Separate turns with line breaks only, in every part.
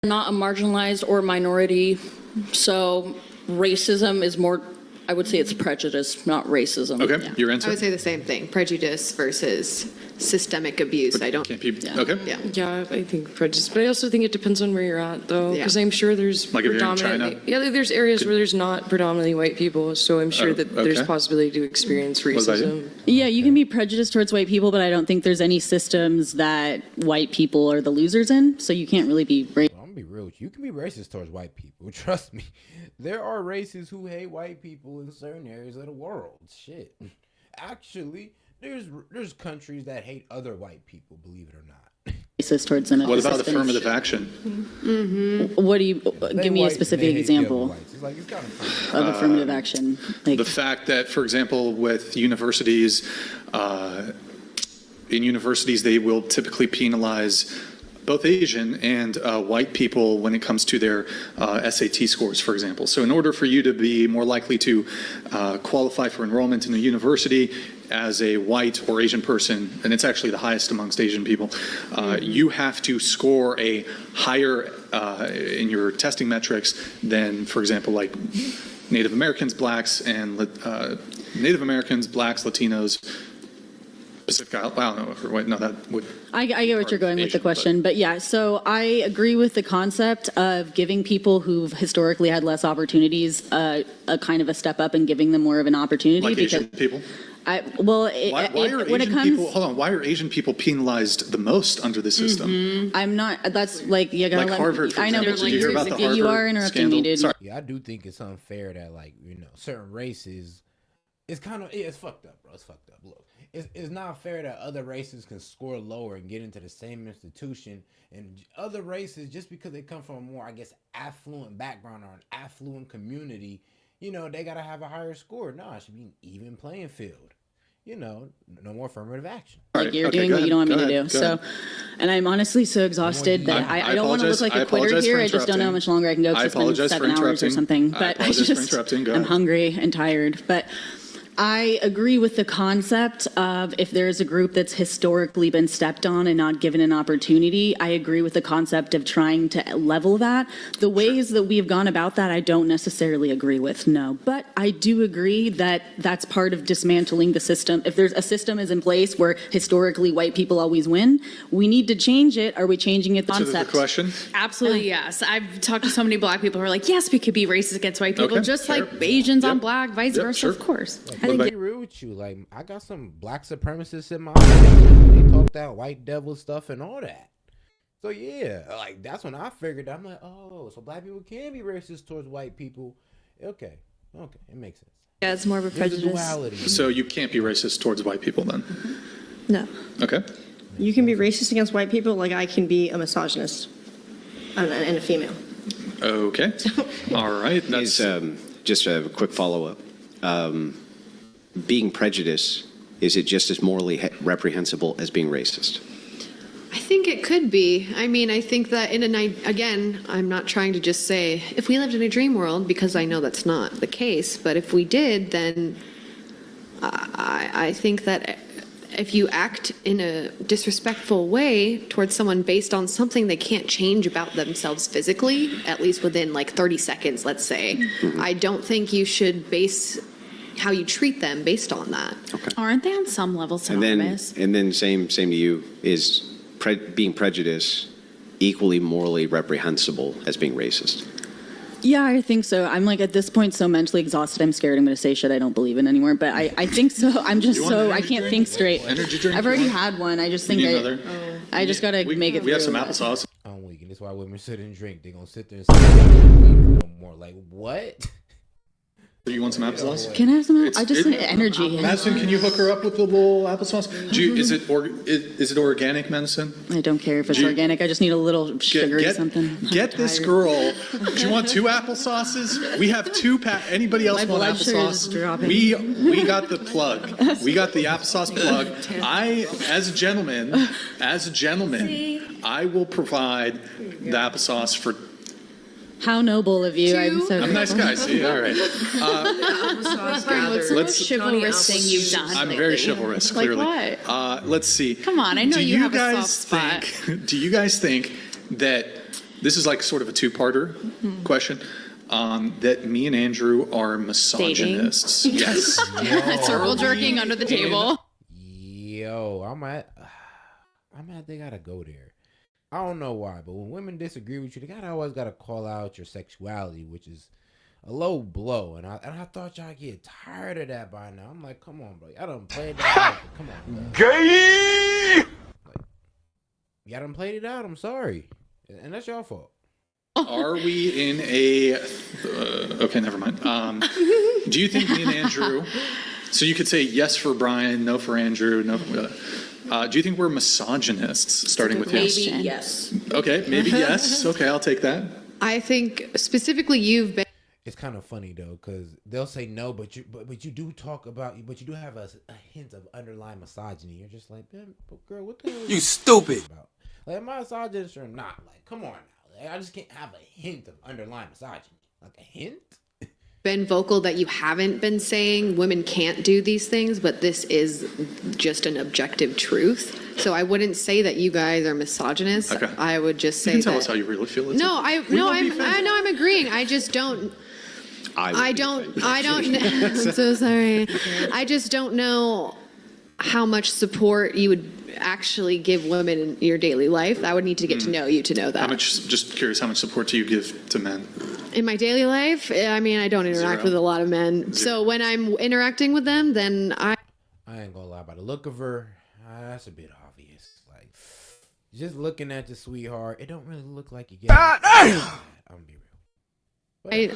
not a marginalized or minority, so racism is more, I would say it's prejudice, not racism.
Okay, yeah. Your answer?
I would say the same thing, prejudice versus systemic abuse.
But
I don't.
Can't be, okay.
Yeah, I think prejudice, but I also think it depends on where you're at, though, because I'm sure there's
like if you're in China?
Yeah, there's areas where there's not predominantly white people, so I'm sure that there's possibility to experience racism.
Yeah, you can be prejudiced towards white people, but I don't think there's any systems that white people are the losers in, so you can't really be racist.
I'm gonna be real with you. You can be racist towards white people. Trust me. There are races who hate white people in certain areas of the world. Shit. Actually, there's countries that hate other white people, believe it or not.
Racist towards them.
What about affirmative action?
What do you, give me a specific example of affirmative action. Like,
the fact that, for example, with universities, in universities they will typically penalize both Asian and white people when it comes to their S.E.T scores, for example. So in order for you to be more likely to qualify for enrollment in a university as a white or Asian person, and it's actually the highest amongst Asian people, you have to score a higher in your testing metrics than, for example, like Native Americans, blacks, and Native Americans, blacks, Latinos, Pacific Island. I don't know. Wait, no, that would.
I get what you're going with the question, but yeah, so I agree with the concept of giving people who've historically had less opportunities a kind of a step up and giving them more of an opportunity.
Like
because
Asian people?
Why
are Asian people penalized the most under the system?
I'm not, that's like, you gotta
like
let
Harvard, for
I know,
example.
but
Did you hear about the Harvard
you are interrupting
scandal?
me, dude.
Sorry.
Yeah, I do think it's unfair that, like, you know, certain races, it's kind of, it's fucked up, bro. It's fucked up. Look, it's not fair that other races can score lower and get into the same institution, and other races, just because they come from a more, I guess, affluent background or an affluent community, you know, they gotta have a higher score. No, it should be an even playing field. You know, no more affirmative action.
Like you're doing what you don't want me to do. So, and I'm honestly so exhausted that I don't want to look like a quitter here. I just don't know how much longer I can go. It's been 7 hours or something. But I'm hungry and tired. But I agree with the concept of if there's a group that's historically been stepped on and not given an opportunity, I agree with the concept of trying to level that. The ways that we've gone about that, I don't necessarily agree with, no. But I do agree that that's part of dismantling the system. If there's a system is in place where historically white people always win, we need to change it. Are we changing it? The concept.
The question?
Absolutely, yes. I've talked to so many black people who are like, yes, we could be racist against white people, just
sure.
like Asians on black, vice versa,
sure.
of course.
I think real with you. Like, I got some black supremacists in my family. They talk that white devil stuff and all that. So yeah, like that's when I figured. I'm like, oh, so black people can be racist towards white people. Okay, it makes sense.
Yeah, it's more of a prejudice.
So you can't be racist towards white people then?
No.
Okay.
You can be racist against white people like I can be a misogynist and a female.
Okay. All right. That's
just a quick follow-up. Being prejudiced, is it just as morally reprehensible as being racist?
I think it could be. I mean, I think that again, I'm not trying to just say, if we lived in a dream world, because I know that's not the case, but if we did, then I think that if you act in a disrespectful way towards someone based on something they can't change about themselves physically, at least within like 30 seconds, let's say, I don't think you should base how you treat them based on that.
Okay.
Aren't they on some level synonymous?
And then same to you, is being prejudiced equally morally reprehensible as being racist?
Yeah, I think so. I'm like at this point so mentally exhausted. I'm scared I'm going to say shit I don't believe in anymore. But I think so. I'm just so I can't think straight.
Energy drink?
I've already had one. I just think I just got to make it.
We have some applesauce.
I'm weak, and that's why women sit and drink. They're gonna sit there and say no more. Like what?
You want some applesauce?
Can I have some? I just need energy.
Madison, can you hook her up with the little applesauce? Is it organic, Madison?
I don't care if it's organic. I just need a little sugar or something.
Get this girl. Do you want 2 applesauces? We have 2 Anybody else want applesauce? We got the plug. We got the applesauce plug. As a gentleman, I will provide the applesauce for.
How noble of you. I'm
a nice guy, see? All right.
What's the most chivalrous thing you've done?
I'm very chivalrous, clearly.
Like what?
Let's see.
Come on, I know you have a soft spot.
Do you guys think that this is like sort of a two-parter question. That me and Andrew are misogynists. Yes.
Circle jerking under the table.
Yo, they gotta go there. I don't know why, but when women disagree with you, they always gotta call out your sexuality, which is a low blow. And I thought y'all get tired of that by now. I'm like, come on, bro. I done played that out. Come on, bro. Gay! Like, y'all done played it out. I'm sorry. And that's your fault.
Are we in a... okay, never mind. Do you think me and Andrew... So you could say yes for Brian, no for Andrew, no for... do you think we're misogynists, starting with you?
Maybe yes.
Okay, maybe yes. Okay, I'll take that.
I think specifically you've been...
It's kind of funny though, because they'll say no, but you do talk about, but you do have a hint of underlying misogyny. You're just like, man, but girl, what the hell? You stupid. About? Like, am I misogynist or not? Like, come on now. Like, I just can't have a hint of underlying misogyny. Like a hint.
Been vocal that you haven't been saying women can't do these things, but this is just an objective truth. So I wouldn't say that you guys are misogynists.
Okay.
I would just say
you can tell us how you really feel.
I'm agreeing. I just don't. I don't. I'm so sorry. I just don't know how much support you would actually give women in your daily life. I would need to get to know you to know that.
Just curious, how much support do you give to men?
In my daily life, I mean, I don't interact with a lot of men. So when I'm interacting with them, then I
ain't gonna lie, by the look of her, that's a bit obvious. Like, just looking at the sweetheart, it don't really look like you get. I'm gonna be real.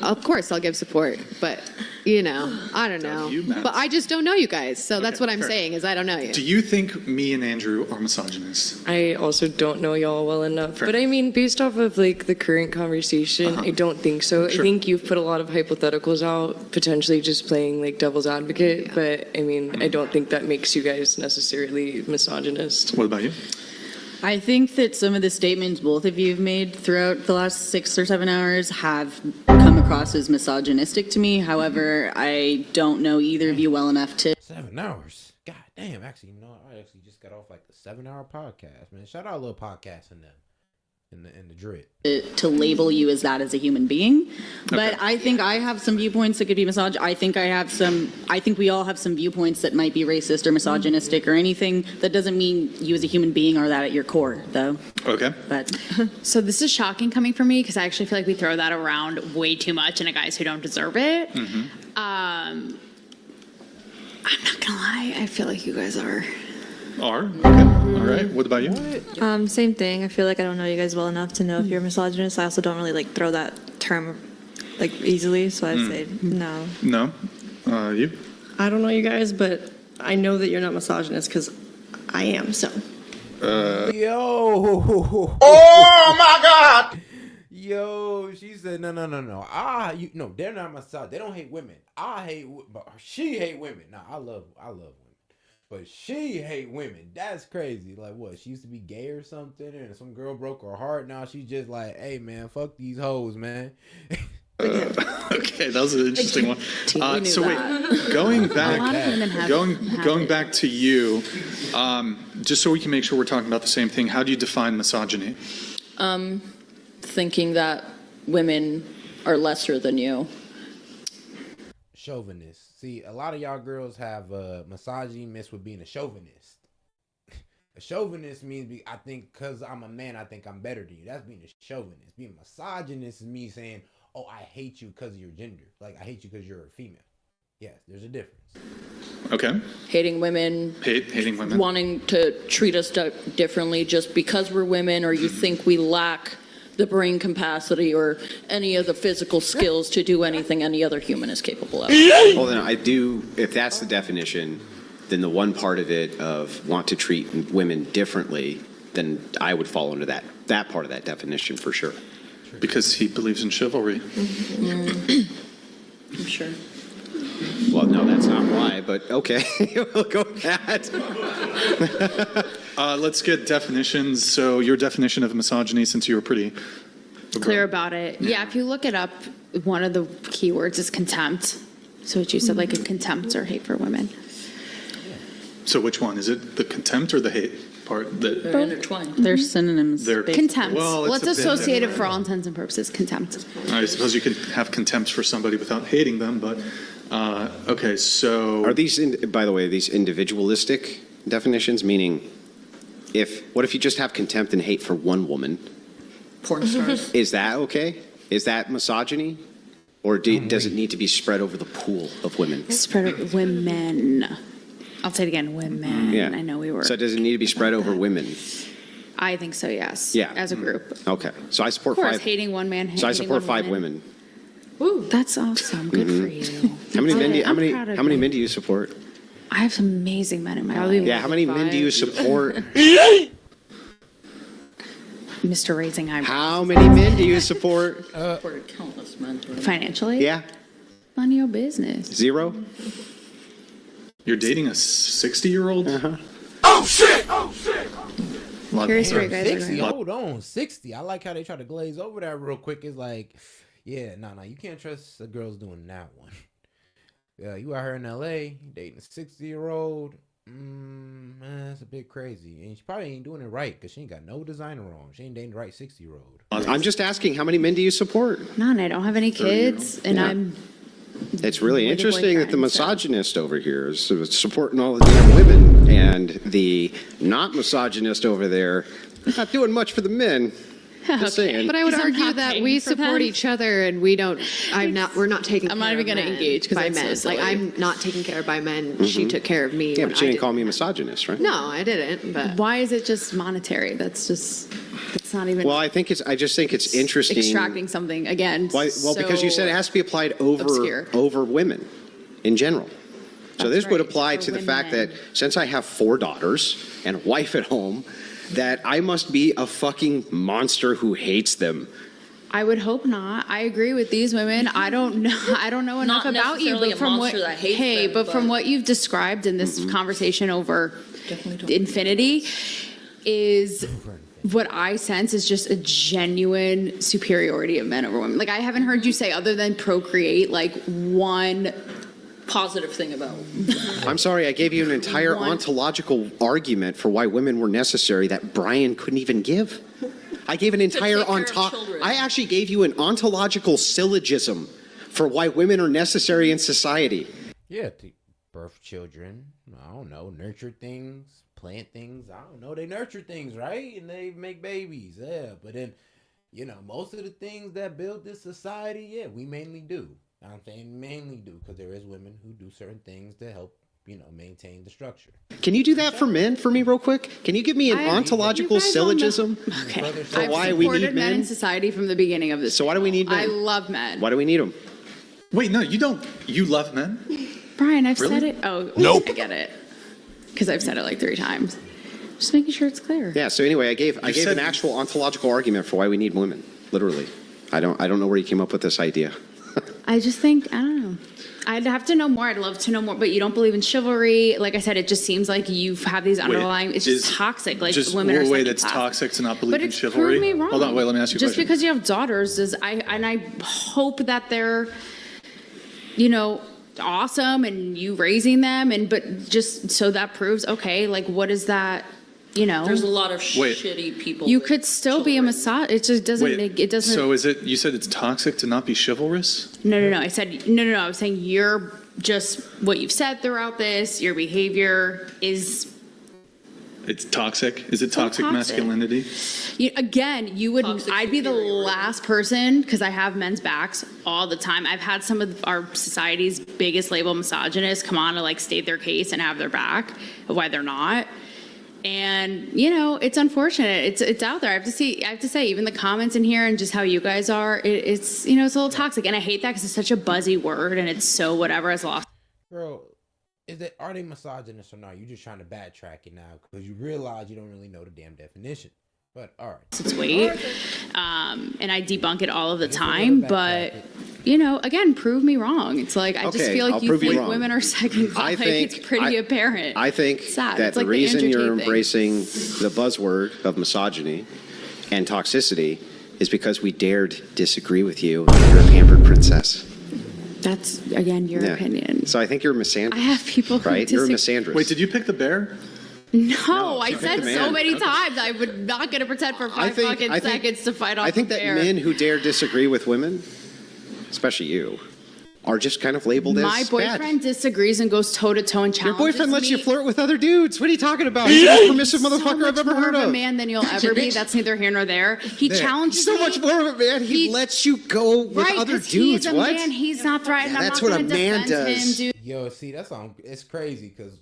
of course, I'll give support, but I don't know. But I just don't know you guys, so that's what I'm saying is I don't know you.
Do you think me and Andrew are misogynists?
I also don't know y'all well enough, but I mean, based off of like the current conversation, I don't think so. Sure. I think you've put a lot of hypotheticals out, potentially just playing like devil's advocate, but I mean, I don't think that makes you guys necessarily misogynist.
What about you?
I think that some of the statements both of you have made throughout the last 6 or 7 hours have come across as misogynistic to me. However, I don't know either of you well enough to...
7 hours? God damn, actually, I actually just got off like a 7-hour podcast, man. Shout out a little podcast in them. In the dread.
To label you as that as a human being. But I think I have some viewpoints that could be misogynist. I think we all have some viewpoints that might be racist or misogynistic or anything. That doesn't mean you as a human being are that at your core, though. Okay. But
so this is shocking coming from me because I actually feel like we throw that around way too much and guys who don't deserve it. Mm-hmm. I'm not gonna lie, I feel like you guys are.
Okay. All right. What about you?
Same thing. I feel like I don't know you guys well enough to know if you're a misogynist. I also don't really like throw that term like easily, so I'd say no.
No. You?
I don't know you guys, but I know that you're not misogynist because I am. So.
Yo. Oh my God. Yo, she said no. No, they're not misogynist. They don't hate women. But she hate women. No, I love women. But she hate women. That's crazy. Like, what? She used to be gay or something, and some girl broke her heart. Now she's just like, hey, man, fuck these hoes, man.
Okay, that was an interesting one. So wait, going back to you, just so we can make sure we're talking about the same thing. How do you define misogyny?
Thinking that women are lesser than you.
Chauvinist. See, a lot of y'all girls have misogyny mixed with being a chauvinist. A chauvinist means I think because I'm a man, I think I'm better than you. That's being a chauvinist. Being misogynist is me saying, oh, I hate you because of your gender. Like, I hate you because you're a female. Yes, there's a difference.
Okay.
Hating women.
Hating women.
Wanting to treat us differently just because we're women, or you think we lack the brain capacity or any of the physical skills to do anything any other human is capable of.
Well, then I do, if that's the definition, then the one part of it of want to treat women differently, then I would fall into that part of that definition for sure.
Because he believes in chivalry.
I'm sure.
Well, no, that's not why, but okay, we'll go with that.
Let's get definitions. So your definition of misogyny, since you were pretty
clear about it. Yeah, if you look it up, one of the keywords is contempt. So what you said, like a contempt or hate for women.
So which one? Is it the contempt or the hate? part.
They're intertwined.
They're synonyms.
They're-
basically.
Contempt.
Well, it's
Let's
a bit
associate it
different.
for all intents and purposes. Contempt.
I suppose you can have contempt for somebody without hating them, but, okay, so.
Are these, by the way, these individualistic definitions, meaning what if you just have contempt and hate for one woman?
Porn stars.
Is that okay? Is that misogyny? Or does it need to be spread over the pool of women?
Spread of women. I'll say it again, women.
Yeah.
I know we were.
So does it need to be spread over women?
I think so, yes.
Yeah.
As a group.
Okay. So I support
Of course,
five.
hating one man.
So I
hating
support
one
5 women.
Ooh, that's awesome. Good for you.
How many men?
I'm proud of
How many
you.
men do you support?
I have some amazing men in my life.
Yeah. How many men do you support?
Mr. Raising Eyebrows.
How many men do you support?
Supported countless men.
Financially?
Yeah.
None of your business.
0.
You're dating a 60-year-old?
Uh-huh.
Curious where you guys are
60,
going.
hold on, 60. I like how they try to glaze over that real quick. It's like, yeah, no, you can't trust the girls doing that one. Yeah, you out here in L.A., dating a 60-year-old. That's a bit crazy. And she probably ain't doing it right because she ain't got no designer on. She ain't dating the right 60-year-old.
I'm just asking, how many men do you support?
None. I don't have any kids, and
Yeah.
I'm.
It's really
With a
interesting that the
boyfriend, so-
misogynist over here is supporting all the damn women, and the not misogynist over there not doing much for the men. Just saying.
But I would
Because I'm
argue
not
that
paying
we
for
support
them.
each other, and we're not taking.
I'm not
care
even
of
gonna
men
engage 'cause
by
that's so
men.
silly.
Like I'm not taken care of by men. She took care of me.
Yeah,
when
but you
I
didn't call me a misogynist, right?
No, I didn't. But
Why is it just monetary? That's not even.
Well, I just think it's interesting.
extracting something again.
Why, well, because you said it has to be applied
obscure.
over women in general. So
That's
this would
right,
apply
for
to the fact that
women.
since I have 4 daughters and a wife at home, that I must be a fucking monster who hates them.
I would hope not. I agree with these women. I don't know. I don't know enough
Not
about you,
necessarily
but
a
from what
monster that hates them,
but from
but-
what you've described in this conversation over
Definitely don't.
infinity, is what I sense is just a genuine superiority of men over women. Like I haven't heard you say other than procreate like one.
Positive thing about
I'm sorry, I gave you an entire ontological argument for why women were necessary that Brian couldn't even give. I gave an entire
take care of children.
I actually gave you an ontological syllogism for why women are necessary in society.
Yeah, to birth children. I don't know, nurture things, plant things. I don't know. They nurture things, right? And they make babies. Yeah, but then, most of the things that build this society, yeah, we mainly do. I'm saying mainly do because there is women who do certain things to help, maintain the structure.
Can you do that for men for me real quick? Can you give me an ontological
you guys
syllogism
Okay.
for
I've
why we
supported
need
men in
men?
society from the beginning of this.
So why do we need men?
I love men.
Why do we need them?
Wait, no, you don't. You love men?
Brian, I've
Really?
said it. Oh, nope. I get it. Because I've said it like 3 times. Just making sure it's clear.
Yeah, so anyway, I gave
said-
an actual ontological argument for why we need women, literally. I don't know where you came up with this idea.
I just think, I don't know. I'd have to know more. I'd love to know more, but you don't believe in chivalry. Like I said, it just seems like you have these underlying, it's just toxic. Like
just
women are
way
second
that's
class.
toxic to not believe
But
in
it's
chivalry.
prove me wrong.
Hold on, wait, let me ask you a
Just
question.
because you have daughters, I hope that they're, awesome and you raising them, but just so that proves, okay, like what is that,
There's a lot of
Wait.
shitty people.
You
with
could still be a
children.
massage. It just doesn't
Wait,
make, it doesn't.
so you said it's toxic to not be chivalrous?
No. I said, no. I was saying you're just what you've said throughout this, your behavior is.
It's toxic? Is it toxic
toxic.
masculinity?
Again, you would.
Toxic
I'd be the
superiority.
last person because I have men's backs all the time. I've had some of our society's biggest label misogynists come on to state their case and have their back of why they're not. And it's unfortunate. It's out there. I have to say, even the comments in here and just how you guys are, it's it's a little toxic. And I hate that because it's such a buzzy word and it's so whatever has lost.
Girl, are they misogynist or not? You're just trying to backtrack it now because you realize you don't really know the damn definition. But all right.
Its weight. And I debunk it all of the time, but again, prove me wrong. It's like I just
Okay,
feel like
I'll
you
prove you
think
wrong.
women are second class.
I think
It's pretty apparent.
I think
Sad.
that
It's
the
like the
reason
Andrew
you're
Tate thing.
embracing the buzzword of misogyny and toxicity is because we dared disagree with you and you're a pampered princess.
That's again your
Yeah.
opinion.
So I think you're a misandrist.
I have people who
right? You're a
disagree.
misandrist.
Wait, did you pick the bear?
No, I
pick
said
the man.
so many times I'm not going to pretend for 5 seconds to fight off
I think
a
that
bear.
men who dare disagree with women, especially you, are just kind of labeled
My
as
boyfriend
bad.
disagrees and goes toe to toe and
Your
challenges
boyfriend lets you
me.
flirt with other dudes. What are you talking about? He's the most permissive motherfucker I've ever
more
heard
of a
of.
man than you'll ever be. That's neither here nor there. He
There.
challenges
so
me.
much more of a man. He lets you go with
Right,
other
'cause he is
dudes.
a
What?
man. He's not threatened.
Yeah,
I'm
that's
not
what a
going to
man
defend
does.
him, dude.
Yo, see, it's crazy because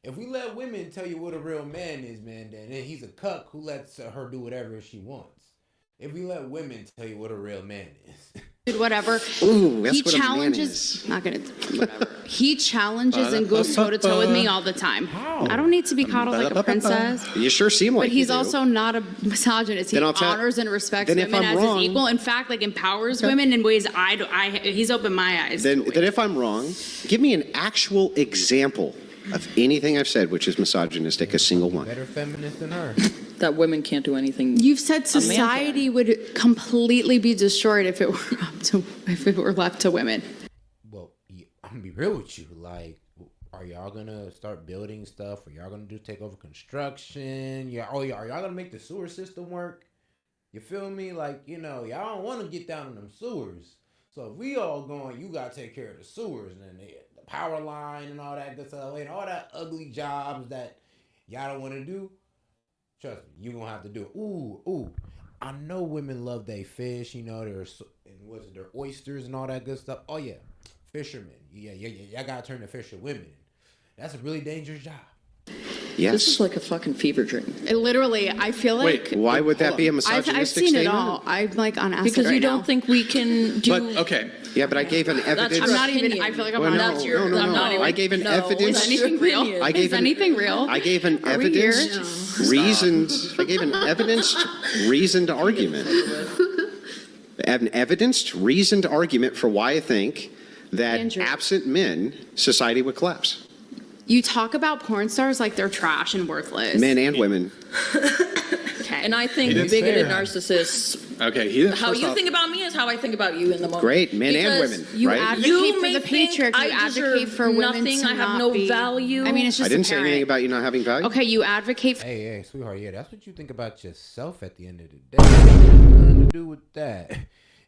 if we let women tell you what a real man is, man, then he's a cuck who lets her do whatever she wants. If we let women tell you what a real man is.
Dude, whatever.
Ooh, that's
He
what a man
challenges.
is.
Not gonna. Whatever. He challenges and goes toe to toe with me all the time.
How?
I don't need to be coddled like a princess.
You sure seem like
But he's
you do.
also not a misogynist. He
Then I'll tell-
honors and respects
then if
women
I'm
as
wrong-
his equal. In fact, like empowers women in ways he's opened my eyes.
Then
to.
if I'm wrong, give me an actual example of anything I've said which is misogynistic, a single one.
Better feminist than her.
That women can't do anything.
You've said
man
society would completely be destroyed if it were left to women.
Well, I'm gonna be real with you. Like, are y'all gonna start building stuff? Are y'all gonna take over construction? Are y'all gonna make the sewer system work? You feel me? Like, y'all don't want to get down in them sewers. So if we all going, you gotta take care of the sewers and then the power line and all that good stuff and all that ugly jobs that y'all don't want to do. Trust me, you gonna have to do it. Ooh. I know women love their fish, their oysters and all that good stuff. Oh yeah, fishermen. Yeah. Y'all gotta turn to fisher women. That's a really dangerous job.
Yes.
This is like a fucking fever dream.
It literally, I feel like.
Wait, why would that be a
I've
misogynistic
seen
statement?
it all. I'm like on acid
Because you
right
don't
now.
think we can do.
But, okay.
Yeah, but I gave an evidence.
I'm not even. I feel like I'm
Well,
on.
no,
That's your.
no.
I'm not even,
I gave an
no,
evidence.
that's
Is
your
anything real?
opinion.
I gave
Is anything real?
I gave an
Are we here?
reasoned argument. An evidenced, reasoned argument for why I think that
Andrew.
absent men, society would collapse.
You talk about porn stars like they're trash and worthless.
Men and women.
Okay.
And I think
It is
bigoted
fair.
narcissists.
Okay.
How you think about me is how I think about you in the moment.
Great, men and
Because
women,
You
right?
advocate
You
for
may
the
think
patriarchy.
I
You advocate
deserve
for women
nothing,
to
I have
not
no
be-
value.
I mean, it's just
I didn't say
apparent.
anything about you not having value.
Okay, you advocate.
Hey, sweetheart, yeah, that's what you think about yourself at the end of the day. It has nothing to do with that.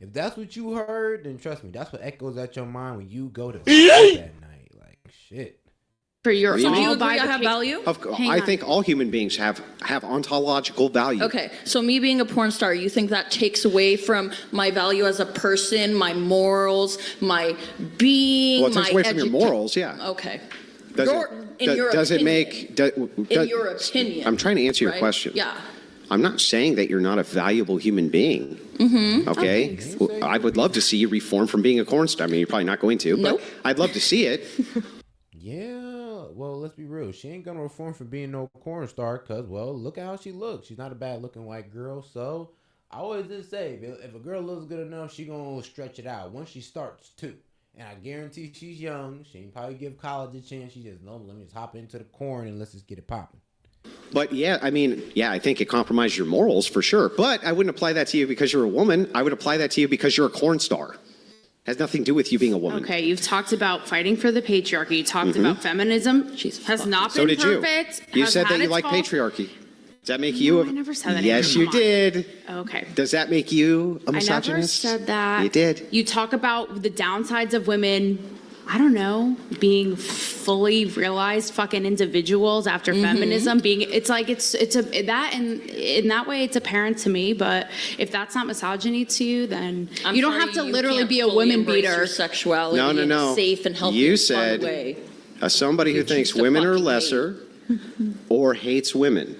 If that's what you heard, then trust me, that's what echoes at your mind when you go to sleep that night. Like, shit.
For your
Do you
Do you
all
agree
by
I
the
have
pa-
value?
Hang
I
on.
think all human beings have ontological value.
Okay, so me being a porn star, you think that takes away from my value as a person, my morals, my being,
Well, it takes
my
away from your morals, yeah.
Okay.
Does
Does
it make?
in your opinion.
I'm trying to answer your
right?
question.
Yeah.
I'm not saying that you're not a valuable human being.
Mm-hmm.
Okay? Well, I would love to see you reform from being a corn star. I mean, you're probably not going to,
Nope.
but I'd love to see it.
Yeah, well, let's be real. She ain't gonna reform from being no porn star because, well, look at how she looks. She's not a bad-looking white girl, so I always just say, if a girl looks good enough, she gonna stretch it out once she starts, too. And I guarantee she's young. She ain't probably give college a chance. She just, no, let me just hop into the corn and let's just get it popping.
But yeah, I mean, yeah, I think it compromised your morals for sure. But I wouldn't apply that to you because you're a woman. I would apply that to you because you're a corn star. Has nothing to do with you being a woman.
Okay, you've talked about fighting for the patriarchy. You talked about feminism. Has not
So
been
did you.
perfect.
You
has
said
had
that you
its
like
faults.
patriarchy. Does that make you?
I never said that.
Yes,
Come
you
on.
did.
Okay.
Does that make you a
I never
misogynist?
said that.
You did.
You talk about the downsides of women, I don't know, being fully realized fucking individuals after feminism. Being, it's that, and in that way, it's apparent to me. But if that's not misogyny to you, then
I'm
you don't
sorry,
have to
you
literally
can't
be a
fully
women
embrace
beater.
your sexuality
No.
in a safe and healthy
You
and
said,
fun way.
as somebody who
You
thinks
choose to
women are
fucking
lesser or hates women,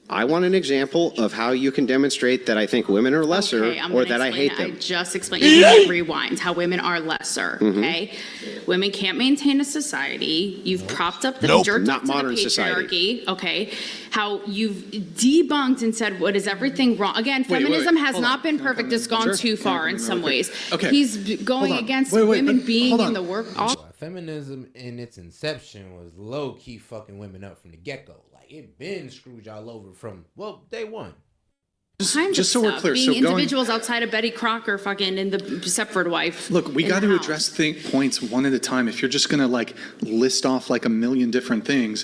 I want an example of how you can demonstrate that I think women are lesser
Okay, I'm
or
gonna
that I
explain
hate
it.
them.
I just explained. You can rewind how women are lesser. Okay, women can't maintain a society. You've propped up the jerked
Not
up to
modern
the
society.
patriarchy. Okay, how you've debunked and said what is everything wrong? Again,
wait,
feminism has
hold
not
on.
been perfect. It's gone
Sure.
too far in some ways.
Okay.
He's going
Hold on.
against
Wait,
women
but
being
hold
in
on.
the work.
Feminism in its inception was low-key fucking women up from the get-go. Like, it been screwed y'all over from, well, day one.
Just so we're clear,
being
so going-
individuals outside of Betty Crocker, fucking, and the Stepford wife.
Look, we
in
got
the
to
house.
address points one at a time. If you're just going to like list off like a million different things,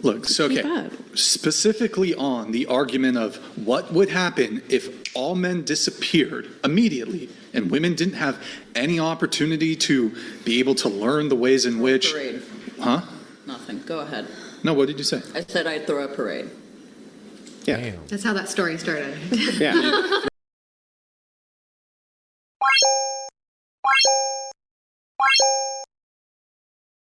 Look, so, okay, specifically on the argument of what would happen if all men disappeared immediately and women didn't have any opportunity to be able to learn the ways in which...
Parade.
Huh?
Nothing. Go ahead.
No, what did you say?
I said I'd throw a parade.
Yeah.
Damn.
That's how that story started.
Yeah.